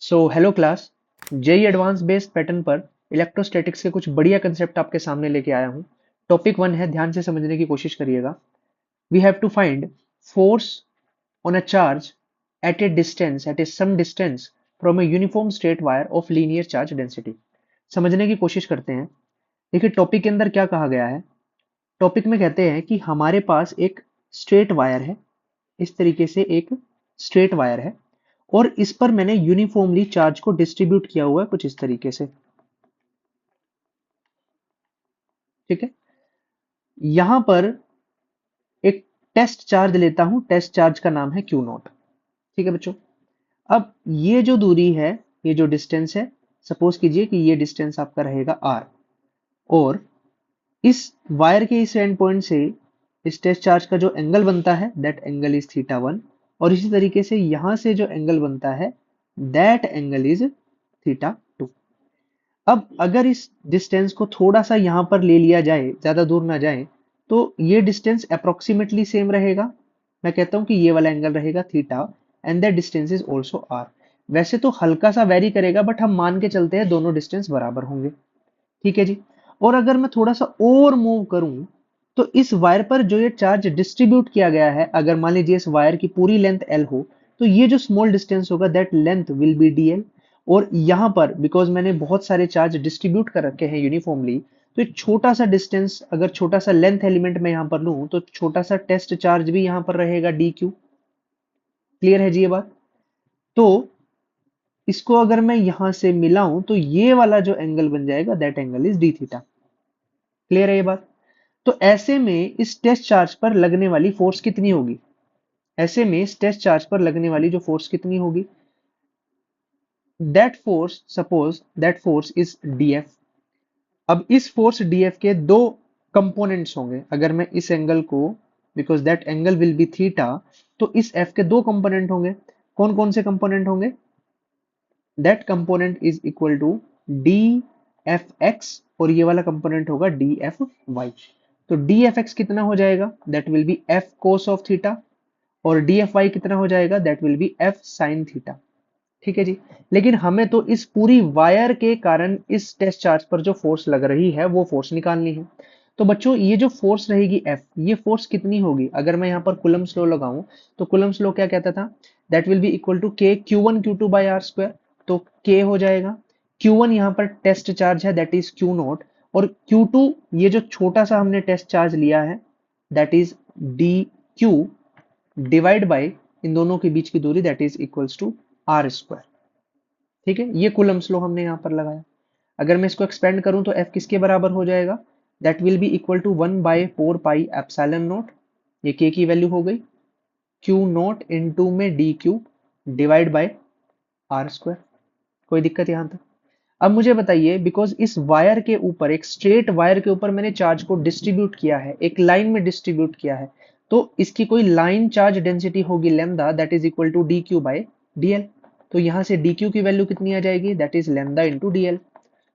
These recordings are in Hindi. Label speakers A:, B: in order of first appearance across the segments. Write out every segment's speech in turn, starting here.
A: सो hello class. JEE advance based pattern पर इलेक्ट्रोस्टैटिक्स के कुछ बढ़िया कंसेप्ट आपके सामने लेके आया हूँ। टॉपिक 1 है, ध्यान से समझने की कोशिश करिएगा। We have to find force on a charge at a distance at a some distance from a uniform straight wire of linear charge density. समझने की कोशिश करते हैं। देखिए टॉपिक के अंदर क्या कहा गया है। टॉपिक में कहते हैं कि हमारे पास एक स्ट्रेट वायर है, इस तरीके से एक स्ट्रेट वायर है और इस पर मैंने यूनिफॉर्मली चार्ज को डिस्ट्रीब्यूट किया हुआ है कुछ इस तरीके से। ठीक है, यहां पर एक टेस्ट चार्ज लेता हूं, टेस्ट चार्ज का नाम है क्यू नॉट। ठीक है बच्चों, अब ये जो दूरी है, ये जो डिस्टेंस है, सपोज कीजिए कि ये डिस्टेंस आपका रहेगा आर और इस वायर के इस एंड पॉइंट से इस टेस्ट चार्ज का जो एंगल बनता है दैट एंगल इज थीटा 1 और इसी तरीके से यहां से जो एंगल बनता है दैट एंगल इज थीटा 2। अब अगर इस डिस्टेंस को थोड़ा सा यहां पर ले लिया जाए, ज्यादा दूर ना जाए, तो ये डिस्टेंस अप्रोक्सीमेटली सेम रहेगा। मैं कहता हूं कि ये वाला एंगल रहेगा theta and that distance is also R. वैसे तो हल्का सा वेरी करेगा बट हम मान के चलते हैं दोनों डिस्टेंस बराबर होंगे। ठीक है जी। और अगर मैं थोड़ा सा और मूव करूं तो इस वायर पर जो ये चार्ज डिस्ट्रीब्यूट किया गया है, अगर मान लीजिए इस वायर की पूरी लेंथ एल हो, तो ये जो स्मॉल डिस्टेंस होगा that length will be DL. और यहां पर बिकॉज मैंने बहुत सारे चार्ज डिस्ट्रीब्यूट कर रखे हैं यूनिफॉर्मली, तो एक छोटा सा डिस्टेंस, अगर छोटा सा लेंथ एलिमेंट मैं यहां पर लूं तो छोटा सा टेस्ट चार्ज भी यहां पर रहेगा डी क्यू। क्लियर है जी ये बात? तो इसको अगर मैं यहां से मिलाऊं तो ये वाला जो एंगल बन जाएगा that angle is D theta. Clear है ये बात? तो ऐसे में इस टेस्ट चार्ज पर लगने वाली फोर्स कितनी होगी? ऐसे में इस टेस्ट चार्ज पर लगने वाली जो फोर्स कितनी होगी? That force, suppose that force is DF. अब इस फोर्स डीएफ के दो कंपोनेंट्स होंगे। अगर मैं इस एंगल को, because that angle will be theta, तो इस एफ के दो कंपोनेंट होंगे। कौन कौन से कंपोनेंट होंगे? That component is equal to D F X और ये वाला कंपोनेंट होगा डी एफ वाई। तो डी एफ एक्स कितना हो जाएगा? That will be F cos of theta और डी एफ वाई कितना हो जाएगा? That will be F sine theta. ठीक है जी। लेकिन हमें तो इस पूरी वायर के कारण इस टेस्ट चार्ज पर जो फोर्स लग रही है वो फोर्स निकालनी है। तो बच्चों ये जो फोर्स रहेगी F, ये फोर्स कितनी होगी? अगर मैं यहाँ पर कुलम्स लॉ लगाऊं तो कुलम्स लॉ क्या कहता था? That will be equal to K Q1 Q2 by R square. तो K हो जाएगा, Q1 यहाँ पर टेस्ट चार्ज है दैट इज Q नॉट और Q2 ये जो छोटा सा हमने टेस्ट चार्ज लिया है that is d Q divide by इन दोनों के बीच की दूरी that is equals to r square. ठीक है, ये कूलम्स लॉ हमने यहाँ पर लगाया। अगर मैं इसको एक्सपेंड करूं तो F किसके बराबर हो जाएगा? That will be equal to 1/4 pi epsilon not, ये K की वैल्यू हो गई, Q नॉट इनटू में D Q divide by R square. कोई दिक्कत यहाँ तक? अब मुझे बताइए, बिकॉज इस वायर के ऊपर, एक स्ट्रेट वायर के ऊपर मैंने चार्ज को डिस्ट्रीब्यूट किया है, एक लाइन में डिस्ट्रीब्यूट किया है, तो इसकी कोई लाइन चार्ज डेंसिटी होगी lambda that is equal to D Q by D L. तो यहां से डी क्यू की वैल्यू कितनी आ जाएगी? That is lambda into D L.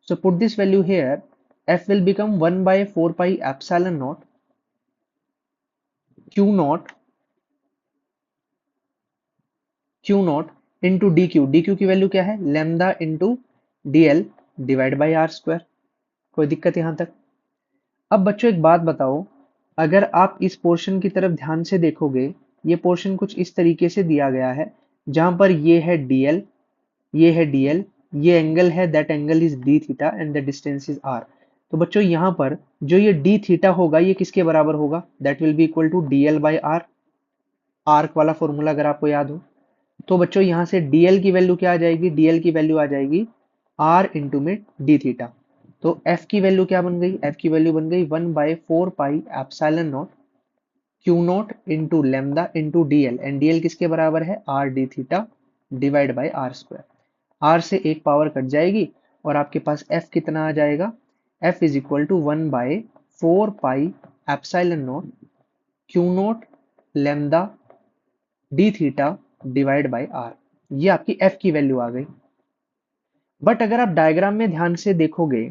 A: So put this value here, F will become 1/4 pi epsilon not Q not into D Q. D Q की वैल्यू क्या है? Lambda into D L divide by R square. कोई दिक्कत यहां तक? अब बच्चों एक बात बताओ, अगर आप इस पोर्शन की तरफ ध्यान से देखोगे, ये पोर्शन कुछ इस तरीके से दिया गया है जहां पर ये है dl, ये है dl, ये एंगल है that angle is d theta and the distance is r। तो बच्चों यहाँ पर जो ये d थीटा होगा ये किसके बराबर होगा? That will be equal to dl by r। Arc वाला फॉर्मूला अगर आपको याद हो तो बच्चों यहाँ से dl की वैल्यू क्या आ जाएगी? dl की वैल्यू आ जाएगी r इंटू में d थीटा। तो f की वैल्यू क्या बन गई? f की वैल्यू बन गई 1/4 pi epsilon not Q not into lambda into D L, and D L किसके बराबर है? R D theta divide by R square. R से एक पावर कट जाएगी और आपके पास f कितना आ जाएगा? f is equal to 1/4 pi epsilon not Q not lambda D theta divide by R. ये आपकी f की वैल्यू आ गई। बट अगर आप डायग्राम में ध्यान से देखोगे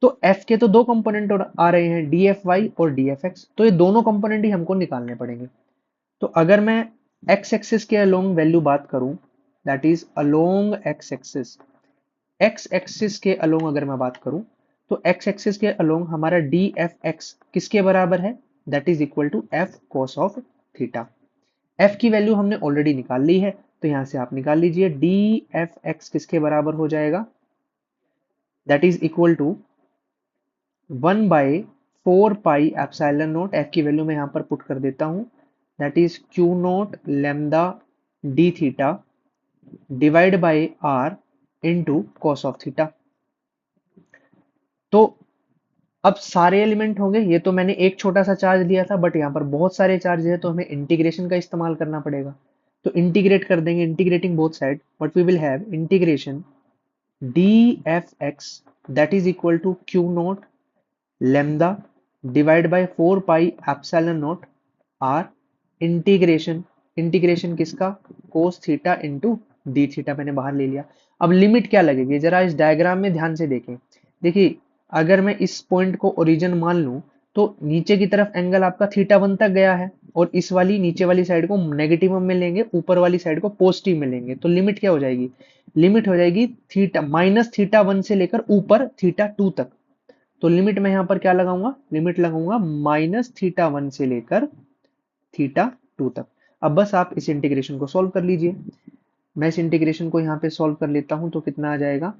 A: तो f के तो दो कंपोनेंट आ रहे हैं, डी एफ वाई और डी एफ एक्स, तो ये दोनों कंपोनेंट ही हमको निकालने पड़ेंगे। तो अगर मैं x एक्सिस के अलोंग वैल्यू बात करूं that is along X axis. X axis के अलोंग अगर मैं बात करूं तो एक्स एक्सिस के अलोंग हमारा डी एफ एक्स किसके बराबर है, that is equal to F cos of theta. F की वैल्यू हमने ऑलरेडी निकाल ली है, तो यहां से आप निकाल लीजिए डी एफ एक्स किसके बराबर हो जाएगा, that is equal to 1/4 pi epsilon naught, F की वैल्यू मैं यहां पर पुट कर देता हूं, that is Q naught lambda D theta divide by R into cos of theta. तो अब सारे एलिमेंट होंगे, ये तो मैंने एक छोटा सा चार्ज लिया था, बट यहाँ पर बहुत सारे चार्ज है, तो हमें इंटीग्रेशन का इस्तेमाल करना पड़ेगा। तो इंटीग्रेट कर देंगे, integrating both side, but we will have integration d F x that is equal to Q naught lambda divide by 4 pi epsilon naught r integration, integration किसका, cos theta into d theta मैंने बाहर ले लिया। अब लिमिट क्या लगेगी, जरा इस डायग्राम में ध्यान से देखें। देखिए अगर मैं इस पॉइंट को ओरिजिन मान लूं तो नीचे की तरफ एंगल आपका θ1 तक गया है, और इस वाली नीचे वाली साइड को नेगेटिव में लेंगे, ऊपर वाली साइड को पॉजिटिव में लेंगे, तो लिमिट क्या हो जाएगी, लिमिट हो जाएगी थीटा माइनस θ1 से लेकर ऊपर θ2 तक। तो लिमिट में यहां पर क्या लगाऊंगा, लिमिट लगाऊंगा माइनस θ1 से लेकर θ2 तक। अब बस आप इस इंटीग्रेशन को सॉल्व कर लीजिए। मैं इस इंटीग्रेशन को यहाँ पे सॉल्व कर लेता हूँ, तो कितना आ जाएगा,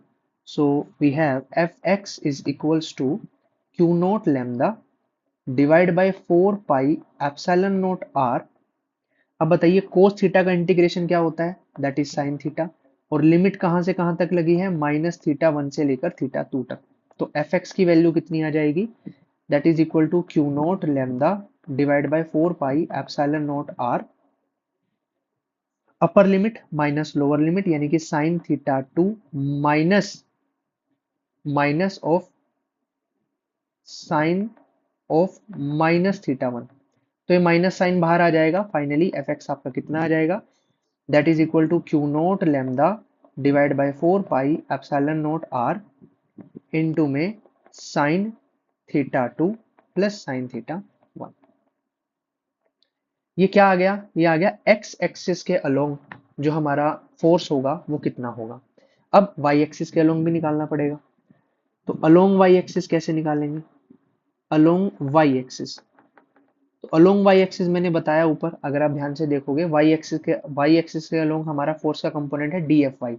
A: so we have F X is equals to Q naught lambda divide by 4 pi epsilon naught R. अब बताइए कोस थीटा का इंटीग्रेशन क्या होता है, दैट इज साइन थीटा, और लिमिट कहां से कहां तक लगी है, माइनस θ1 से लेकर θ2 तक। तो एफ एक्स की वैल्यू कितनी आ जाएगी, that is equal to Q naught lambda divide by 4 pi epsilon naught r, upper limit minus lower limit, यानी कि sine θ2 minus minus of sine of minus θ1। तो ये माइनस साइन बाहर आ जाएगा, फाइनली एफ एक्स आपका कितना आ जाएगा, that is equal to Q naught lambda divide by 4 pi epsilon naught are into में साइन θ2 प्लस साइन θ1। ये क्या आ गया, ये आ गया एक्स एक्सिस के अलोंग जो हमारा फोर्स होगा वो कितना होगा। अब वाई एक्सिस के अलोंग भी निकालना पड़ेगा, तो अलोंग वाई एक्सिस कैसे निकालेंगे, अलोंग वाई एक्सिस, तो अलोंग वाई एक्सिस मैंने बताया ऊपर, अगर आप ध्यान से देखोगे वाई एक्सिस के अलोंग हमारा फोर्स का कंपोनेंट है डी एफ वाई।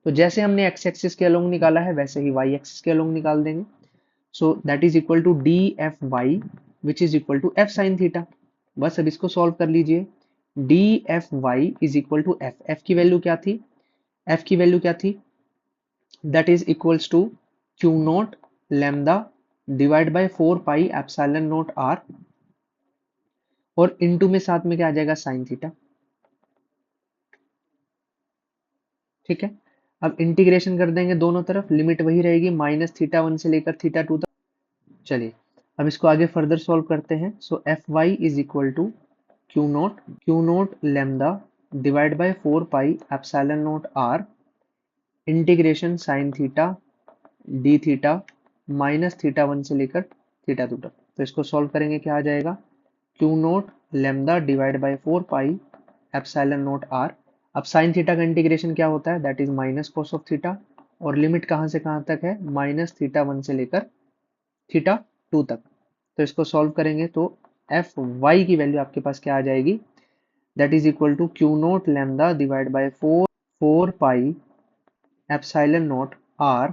A: तो जैसे हमने एक्स एक्सिस के अलोंग निकाला है वैसे ही वाई एक्सिस के अलोंग निकाल देंगे। So that is equal to D F Y which is equal to F sine theta. बस अब इसको सॉल्व कर लीजिए, D F Y is equal to F, F की वैल्यू क्या थी, एफ की वैल्यू क्या थी, that is equals to Q naught lambda divide by 4 pi epsilon naught R, और इनटू में साथ में क्या आ जाएगा, साइन थीटा। ठीक है, अब इंटीग्रेशन कर देंगे दोनों तरफ, लिमिट वही रहेगी माइनस θ1 से लेकर θ2 तक। चलिए अब इसको आगे फर्दर सॉल्व करते हैं। So f Y is equal to Q naught lambda divide by 4 pi epsilon naught r integration sine theta d theta minus θ1 से लेकर θ2 तक। तो इसको सॉल्व करेंगे, क्या आ जाएगा, Q naught lambda divide by 4 pi epsilon naught R. अब साइन थीटा का इंटीग्रेशन क्या होता है, that is minus cos of theta, और लिमिट कहां से कहां तक है, माइनस θ1 से लेकर θ2 तक। तो इसको सॉल्व करेंगे तो एफ वाई की वैल्यू आपके पास क्या आ जाएगी, that is equal to Q naught lambda divide by 4 pi epsilon naught are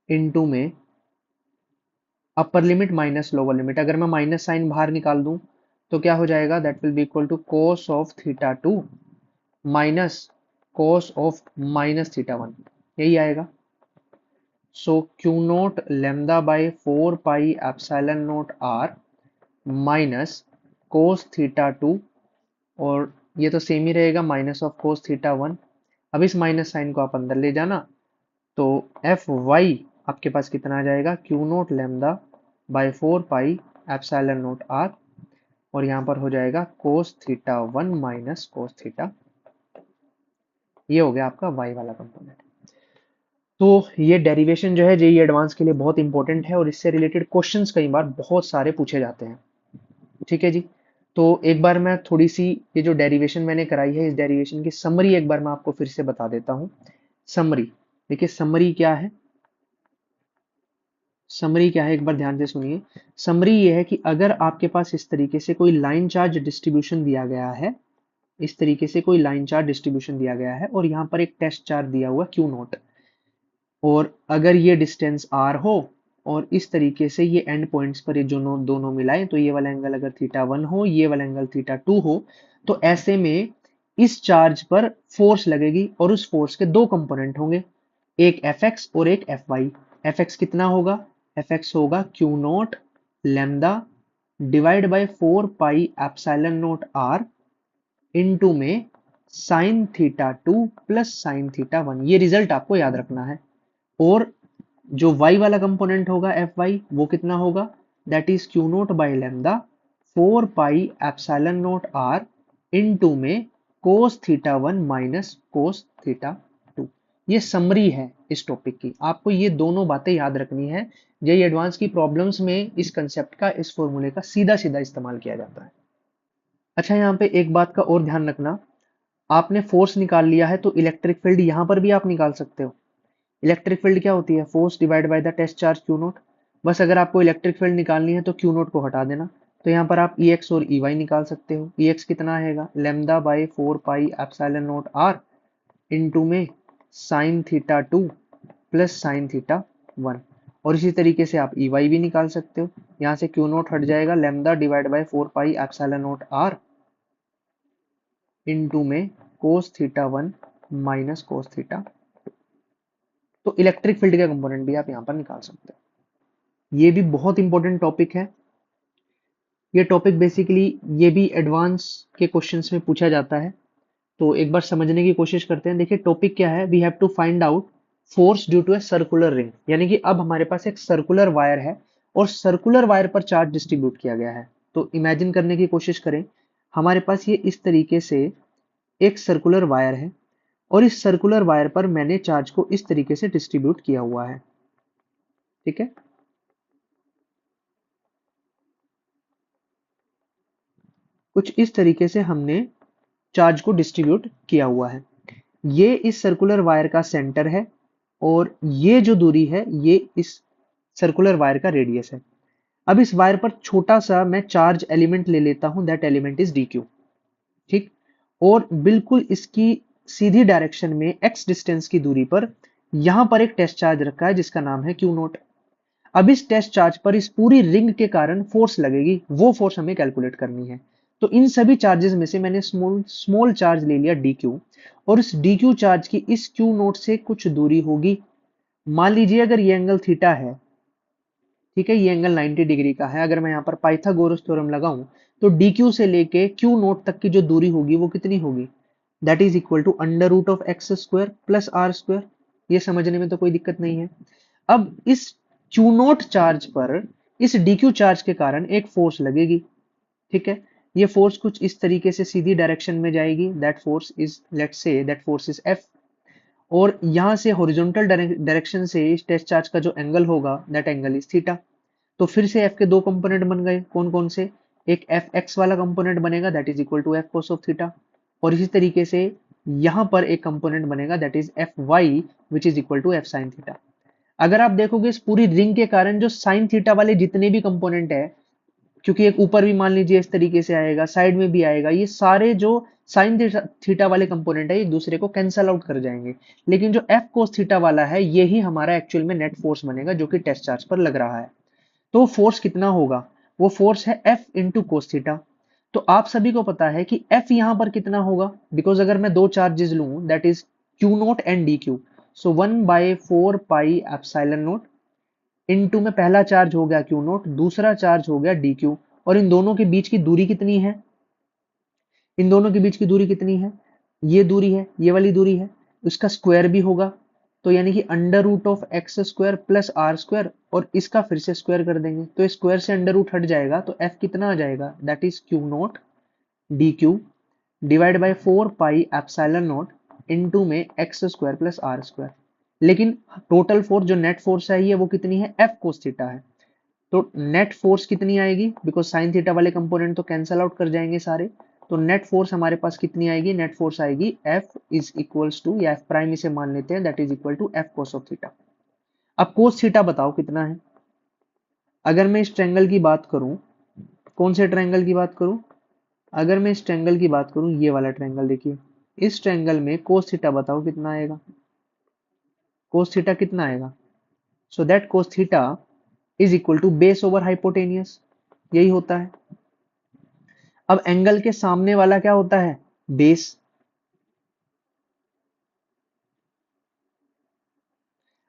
A: into में upper limit minus lower limit, अगर मैं माइनस साइन बाहर निकाल दूं तो क्या हो जाएगा, that will be equal to cos of θ2 minus cos of minus θ1, यही आएगा। So q naught lambda by 4 pi epsilon naught r minus cos θ2, और ये तो सेम ही रहेगा माइनस ऑफ कोस θ1। अब इस माइनस साइन को आप अंदर ले जाना, तो एफ वाई आपके पास कितना आ जाएगा, Q naught lambda by 4 pi epsilon naught R, और यहाँ पर हो जाएगा कोस θ1 माइनस कोस थीटा। ये हो गया आपका वाई वाला कंपोनेंट। तो ये डेरिवेशन जो है जेईई एडवांस के लिए बहुत इंपॉर्टेंट है, और इससे रिलेटेड क्वेश्चंस कई बार बहुत सारे पूछे जाते हैं। ठीक है जी, तो एक बार मैं थोड़ी सी ये जो डेरिवेशन मैंने कराई है, इस डेरिवेशन की समरी एक बार मैं आपको फिर से बता देता हूँ। समरी, देखिए समरी क्या है, समरी क्या है एक बार ध्यान से सुनिए। समरी ये है कि अगर आपके पास इस तरीके से कोई लाइन चार्ज डिस्ट्रीब्यूशन दिया गया है, इस तरीके से कोई लाइन चार्ज डिस्ट्रीब्यूशन दिया गया है और यहाँ पर एक टेस्ट चार्ज दिया हुआ क्यू नोट, और अगर ये डिस्टेंस आर हो और इस तरीके से ये एंड पॉइंट्स पर ये जो दोनों मिलाएं, तो ये वाला एंगल अगर थीटा 1 हो, ये वाला एंगल थीटा 2 हो, तो ऐसे में इस चार्ज पर फोर्स लगेगी और उस फोर्स के दो कंपोनेंट होंगे, एक एफ एक्स और एक एफ वाई। एफ एक्स कितना होगा, एफ एक्स होगा q naught lambda divide by 4 pi epsilon naught r into में sine theta 2 plus sine theta 1। ये रिजल्ट आपको याद रखना है। और जो y वाला कंपोनेंट होगा एफ वाई, वो कितना होगा, that is Q naught by lambda 4 pi epsilon naught r into में cos theta 1 minus cos theta 2। ये समरी है इस टॉपिक की, आपको ये दोनों बातें याद रखनी है। जेई एडवांस की प्रॉब्लम्स में इस कंसेप्ट का, इस फॉर्मूले का सीधा सीधा इस्तेमाल किया जाता है। अच्छा, यहाँ पे एक बात का और ध्यान रखना, आपने फोर्स निकाल लिया है तो इलेक्ट्रिक फील्ड यहाँ पर भी आप निकाल सकते हो। इलेक्ट्रिक फील्ड क्या होती है, force divide by the test charge Q naught. बस अगर आपको इलेक्ट्रिक फील्ड निकालनी है तो क्यू नोट को हटा देना, तो यहाँ पर आप ई एक्स और ई वाई निकाल सकते हो। ई एक्स कितना आएगा, lambda by 4 pi epsilon naught r into में sine theta 2 plus sine theta 1। और इसी तरीके से आप ई वाई भी निकाल सकते हो, यहाँ से क्यू नोट हट जाएगा, lambda divide by 4 pi epsilon naught r into में cos theta 1 minus cos theta. तो इलेक्ट्रिक फील्ड का कंपोनेंट भी आप यहाँ पर निकाल सकते हो। ये भी बहुत इंपॉर्टेंट टॉपिक है। ये टॉपिक बेसिकली ये भी एडवांस के क्वेश्चंस में पूछा जाता है, तो एक बार समझने की कोशिश करते हैं। देखिए टॉपिक क्या है, we have to find out force due to a circular ring, यानी कि अब हमारे पास एक सर्कुलर वायर है और सर्कुलर वायर पर चार्ज डिस्ट्रीब्यूट किया गया है। तो इमेजिन करने की कोशिश करें, हमारे पास ये इस तरीके से एक सर्कुलर वायर है और इस सर्कुलर वायर पर मैंने चार्ज को इस तरीके से डिस्ट्रीब्यूट किया हुआ है। ठीक है, कुछ इस तरीके से हमने चार्ज को डिस्ट्रीब्यूट किया हुआ है। ये इस सर्कुलर वायर का सेंटर है और ये जो दूरी है ये इस सर्कुलर वायर का रेडियस है। अब इस वायर पर छोटा सा मैं चार्ज एलिमेंट ले लेता हूं, that element is d Q. ठीक, और बिल्कुल इसकी सीधी डायरेक्शन में एक्स डिस्टेंस की दूरी पर यहां पर एक टेस्ट चार्ज रखा है जिसका नाम है क्यू नोट। अब इस टेस्ट चार्ज पर इस पूरी रिंग के कारण फोर्स लगेगी, वो फोर्स हमें कैलकुलेट करनी है। तो इन सभी चार्जेस में से मैंने स्मॉल स्मॉल चार्ज ले लिया डी क्यू, और इस डी क्यू चार्ज की इस क्यू नोट से कुछ दूरी होगी। मान लीजिए अगर ये एंगल थीटा है, ठीक है, ये एंगल 90 डिग्री का है। अगर मैं यहाँ पर पाइथागोरस थ्योरम लगाऊं तो डी क्यू से लेके क्यू नोट तक की जो दूरी होगी वो कितनी होगी, that is equal to under root of X square plus are square. ये समझने में तो कोई दिक्कत नहीं है। अब इस क्यू नोट चार्ज पर इस डी क्यू चार्ज के कारण एक फोर्स लगेगी। ठीक है, ये फोर्स कुछ इस तरीके से सीधी डायरेक्शन में जाएगी, that force is, let's say that force is F. और यहां से हॉरिजॉन्टल डायरेक्शन से इस टेस्ट चार्ज का जो एंगल होगा दैट एंगल इज थीटा। तो फिर से एफ के दो कंपोनेंट बन गए, कौन कौन से, एक एफ एक्स वाला कंपोनेंट बनेगा that is equal to F cos of theta, और इसी तरीके से यहां पर एक कंपोनेंट बनेगा that is F Y which is equal to F sine theta. अगर आप देखोगे इस पूरी रिंग के कारण जो साइन थीटा वाले जितने भी कंपोनेंट है, क्योंकि एक ऊपर भी मान लीजिए इस तरीके से आएगा, साइड में भी आएगा, ये सारे जो साइन थीटा वाले कंपोनेंट है एक दूसरे को कैंसल आउट कर जाएंगे। लेकिन जो एफ कोस थीटा वाला है यही हमारा एक्चुअल में नेट फोर्स बनेगा जो कि टेस्ट चार्ज पर लग रहा है। तो फोर्स कितना होगा, वो फोर्स है एफ इंटू कोस थीटा। तो आप सभी को पता है कि एफ यहां पर कितना होगा, बिकॉज अगर मैं दो चार्जेस लूं that is Q note and D Q, so 1/4 pi epsilon naught into में पहला चार्ज हो गया क्यू नोट, दूसरा चार्ज हो गया डी क्यू, और इन दोनों के बीच की दूरी कितनी है, इन दोनों के बीच की दूरी कितनी है, ये दूरी है, ये वाली दूरी है, इसका स्क्वायर भी होगा। तो यानी कि under root of X square plus are square, और इसका फिर से स्क्वायर कर देंगे तो स्क्वायर से अंडर रूट हट जाएगा, तो एफ कितना आ जाएगा, that is Q naught d Q divide by 4 pi epsilon naught into में x square plus are square. लेकिन टोटल फोर्स जो नेट फोर्स है ये वो कितनी है, एफ कोस थीटा है। तो नेट फोर्स कितनी आएगी, बिकॉज साइन थीटा वाले कंपोनेंट तो कैंसल आउट कर जाएंगे सारे, तो नेट फोर्स हमारे पास कितनी आएगी, नेट फोर्स आएगी एफ इज इक्वल्स टू, या एफ प्राइम इसे मान लेते हैं, that is equal to F cos of theta. अब कोस थीटा बताओ कितना है। अगर मैं इस ट्रायंगल की बात करूं, कौन से ट्रायंगल की बात करूं, अगर मैं इस ट्रायंगल की बात करूं, ये वाला ट्रायंगल देखिए, इस ट्रायंगल में कोस थीटा बताओ कितना आएगा, कोस थीटा कितना आएगा, so that cos theta is equal to base over hypotenuse, यही होता है। अब एंगल के सामने वाला क्या होता है, बेस।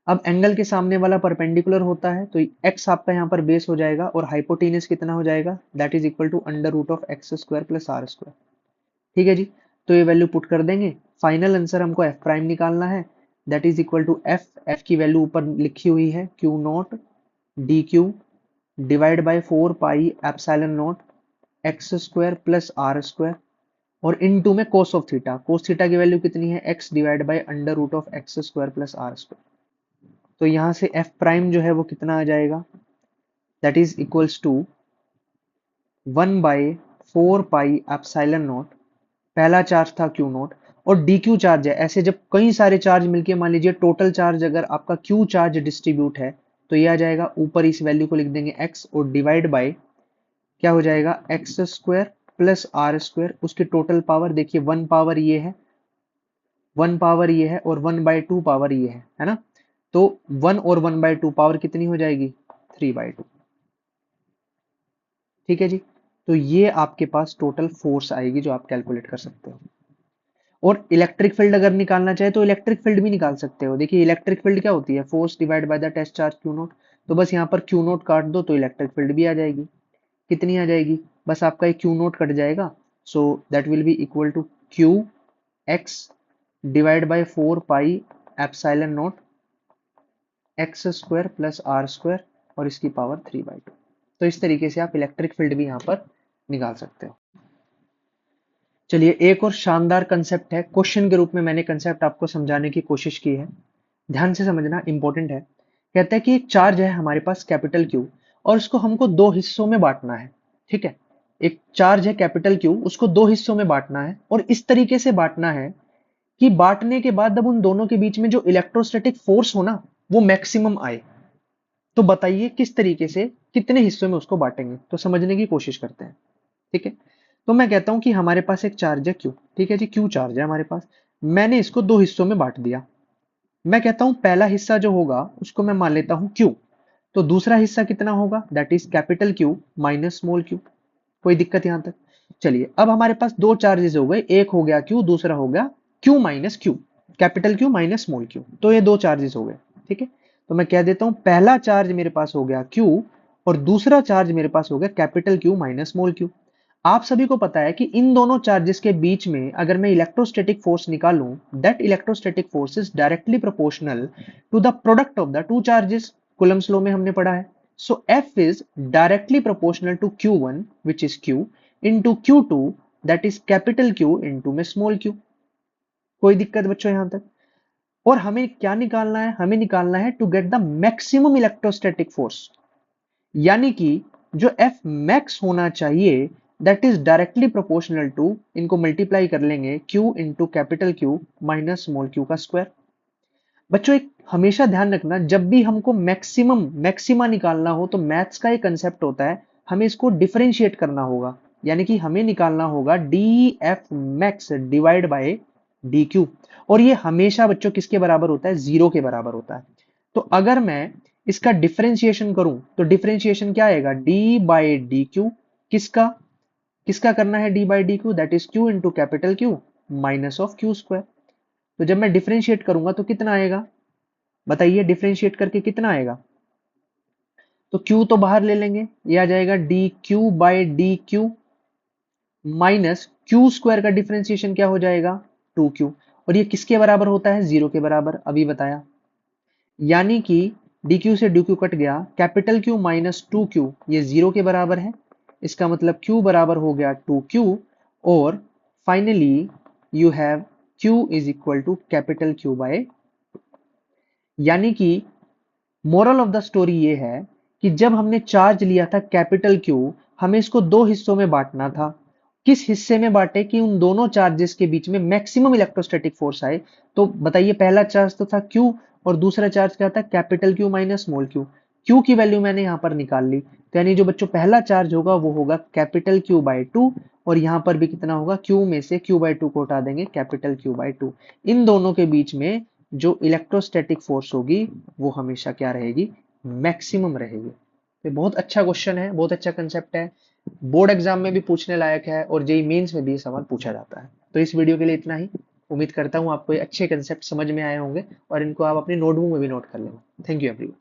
A: अब एंगल के सामने वाला परपेंडिकुलर होता है, तो एक्स आपका यहाँ पर बेस हो जाएगा, और हाइपोटेनियस कितना हो जाएगा, that is equal to under root of X square plus are square. ठीक है जी, तो ये वैल्यू पुट कर देंगे, फाइनल आंसर हमको एफ प्राइम निकालना है, that is equal to F, F की वैल्यू ऊपर लिखी हुई है Q naught D Q divide by 4 pi epsilon naught X square plus are square, और इन टू में cos of theta, cos theta की वैल्यू कितनी है, X divide by under root of X square plus are square. तो यहां से एफ प्राइम जो है वो कितना आ जाएगा, that is equals to 1/4 pi epsilon naught, पहला चार्ज था क्यू नॉट, और डी क्यू चार्ज है। ऐसे जब कई सारे चार्ज मिलके मान लीजिए टोटल चार्ज अगर आपका क्यू चार्ज डिस्ट्रीब्यूट है, तो ये आ जाएगा, ऊपर इस वैल्यू को लिख देंगे एक्स, और डिवाइड बाय क्या हो जाएगा, X square plus are square, उसकी टोटल पावर देखिए, 1 पावर ये है, 1 पावर ये है, और 1/2 पावर ये है ना, तो 1 और 1/2 पावर कितनी हो जाएगी, 3/2। ठीक है जी, तो ये आपके पास टोटल फोर्स आएगी जो आप कैलकुलेट कर सकते हो। और इलेक्ट्रिक फील्ड अगर निकालना चाहे तो इलेक्ट्रिक फील्ड भी निकाल सकते हो। देखिए इलेक्ट्रिक फील्ड क्या होती है, force divide by the test charge Q naught, तो बस यहाँ पर क्यू नोट काट दो तो इलेक्ट्रिक फील्ड भी आ जाएगी। कितनी आ जाएगी, बस आपका एक क्यू नोट कट जाएगा, so that will be equal to Q X divide by 4 pi epsilon naught X square plus are square, और इसकी पावर 3/2। तो इस तरीके से आप इलेक्ट्रिक फील्ड भी यहाँ पर निकाल सकते हो। चलिए एक और शानदार कंसेप्ट है, क्वेश्चन के रूप में मैंने कंसेप्ट आपको समझाने की कोशिश की है, ध्यान से समझना, इंपॉर्टेंट है। कहता है कि एक चार्ज है हमारे पास कैपिटल क्यू, और उसको हमको दो हिस्सों में बांटना है। ठीक है, एक चार्ज है कैपिटल क्यू, उसको दो हिस्सों में बांटना है, और इस तरीके से बांटना है कि बांटने के बाद जब उन दोनों के बीच में जो इलेक्ट्रोस्टैटिक फोर्स हो ना, वो मैक्सिमम आए। तो बताइए किस तरीके से, कितने हिस्सों में उसको बांटेंगे, तो समझने की कोशिश करते हैं। ठीक है, तो मैं कहता हूं कि हमारे पास एक चार्ज है क्यू, ठीक है जी, क्यू चार्ज है हमारे पास, मैंने इसको दो हिस्सों में बांट दिया। मैं कहता हूं पहला हिस्सा जो होगा उसको मैं मान लेता हूं क्यू, तो दूसरा हिस्सा कितना होगा, that is capital Q minus small Q. कोई दिक्कत यहां तक, चलिए अब हमारे पास दो चार्जेस हो गए, एक हो गया क्यू, दूसरा हो गया Q minus Q, capital Q minus small Q, तो ये दो चार्जेस हो गए। ठीक है, तो मैं कह देता हूं पहला चार्ज मेरे पास हो गया क्यू, और दूसरा चार्ज मेरे पास हो गया capital Q minus small Q. आप सभी को पता है कि इन दोनों चार्जेस के बीच में अगर मैं इलेक्ट्रोस्टैटिक फोर्स निकालूं, that electrostatic force is directly proportional to the product of the two charges, Coulomb's law में हमने पढ़ा है। सो F is directly proportional to Q1 which is Q into Q2 that is capital Q into में small q। कोई दिक्कत बच्चों यहां तक, और हमें क्या निकालना है, हमें निकालना है to get the maximum electrostatic force, यानी कि जो F मैक्स होना चाहिए that is directly proportional to, इनको मल्टीप्लाई कर लेंगे, Q into capital Q minus small q का स्क्वायर। बच्चों एक हमेशा ध्यान रखना, जब भी हमको मैक्सिमा निकालना हो तो मैथ्स का एक कंसेप्ट होता है, हमें इसको डिफरेंशिएट करना होगा, यानी कि हमें निकालना होगा D F max divide by D Q, और ये हमेशा बच्चों किसके बराबर होता है, जीरो के बराबर होता है। तो अगर मैं इसका डिफरेंशिएशन करूं तो डिफरेंशिएशन क्या आएगा, डी बाई डी क्यू, किसका किसका करना है, D by D Q, that is Q into capital Q minus of Q square. तो जब मैं डिफरेंशिएट करूंगा तो कितना आएगा, बताइए डिफरेंशिएट करके कितना आएगा, तो Q तो बाहर ले लेंगे, ये आ जाएगा D Q by D Q minus Q square का डिफरेंशिएशन क्या हो जाएगा, 2Q, और ये किसके बराबर होता है, जीरो के बराबर, अभी बताया। यानी कि डी क्यू से डी क्यू कट गया, कैपिटल Q माइनस 2Q ये जीरो के बराबर है, इसका मतलब Q बराबर हो गया 2Q, और finally you have Q is equal to capital Q by, यानी कि मोरल ऑफ द स्टोरी ये है कि जब हमने चार्ज लिया था कैपिटल क्यू, हमें इसको दो हिस्सों में बांटना था। किस हिस्से में बांटे कि उन दोनों चार्जेस के बीच में मैक्सिमम इलेक्ट्रोस्टैटिक फोर्स आए। तो बताइए, पहला चार्ज तो था क्यू और दूसरा चार्ज क्या था, capital Q minus small Q. Q की वैल्यू मैंने यहाँ पर निकाल ली, तो यानी जो बच्चों पहला चार्ज होगा वो होगा कैपिटल क्यू बाई टू, और यहाँ पर भी कितना होगा, क्यू में से क्यू बाई टू को हटा देंगे, कैपिटल क्यू बाई टू। इन दोनों के बीच में जो इलेक्ट्रोस्टैटिक फोर्स होगी वो हमेशा क्या रहेगी, मैक्सिमम रहेगी। ये बहुत अच्छा क्वेश्चन है, बहुत अच्छा कंसेप्ट है, बोर्ड एग्जाम में भी पूछने लायक है और जेई मेंस में भी ये सवाल पूछा जाता है। तो इस वीडियो के लिए इतना ही। उम्मीद करता हूँ आपको ये अच्छे कंसेप्ट समझ में आए होंगे और इनको आप अपनी नोटबुक में भी नोट कर लेना। Thank you everyone.